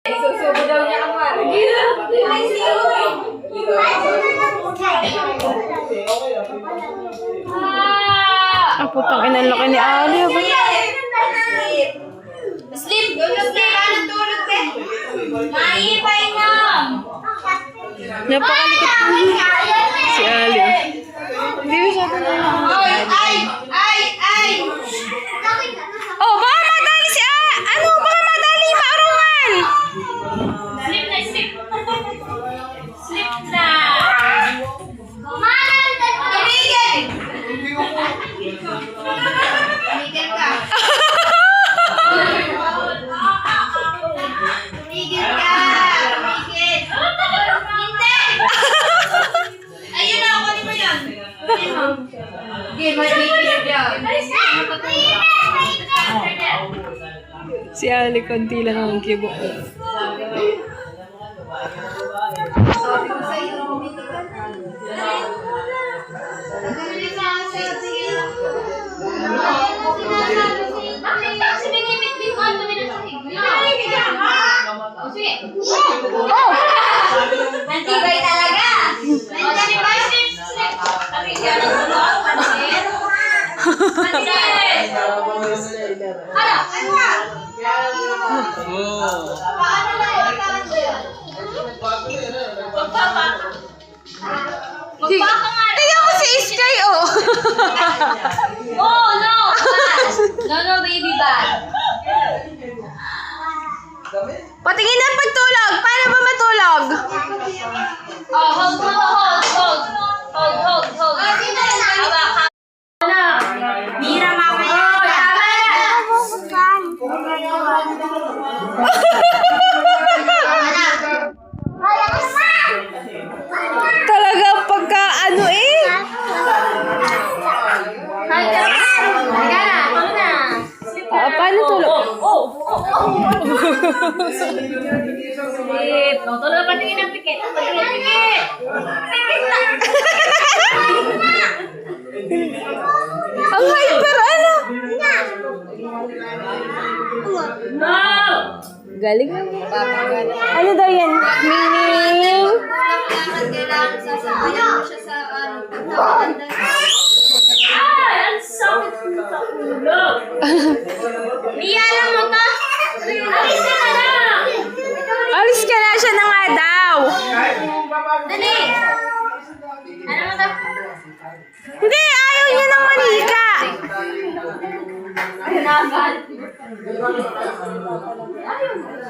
Isusubo daw niya ang mara. Ah, putang ina, laki ni Ali. Sleep! Tulog na! Anong tulog na? Maipay na! Napakalikot po. Si Ali. Hindi mo siya Ay! Oh, baka madali si ano? Baka madali maarungan. Sleep na, sleep! Sleep na! Tumigil! Tumigil ka! Tumigil ka! Tumigil! Hindi! Ayun na, kunin mo yan! Kunin mo. Hindi, mag-ipig yan. Si Ali, konti lang ang kibo. Sabi ko sa'yo, tumigil ka na. Nagkamali ka ako sa'yo, tingin lang. Bakit ka? Sinigimit-bit ko, tumigil sa tigil. Sige. Nantibay talaga. Nandiyan ba? Sabi ka na sa loob, pansin. Pansin! Ano? Ano nga? Paano na yun? Magpapa nga. Tingnan ko si Sky, oh. Oh, no! No, baby bag. Patingin na pagtulog. Paano ba matulog? Oh, hold. Hawak. Mira, mamaya. Oh, tama Talaga pagka ano eh. Paano tulog? Sleep. Tulog na patingin ng pikit. Pikit na. Ang hyper ano? No! Galing na. Ano daw yan? Meaning? Kailangan sasabayan mo siya sa pagtawanda. Ay! Ang sakit sa ulo! Mia, alam mo to? Alis ka na lang! Alis ka na, siya na nga daw. Dali! Ano mo to? Hindi, ayaw niya ng manika. Ay, nagal! Ayaw mo.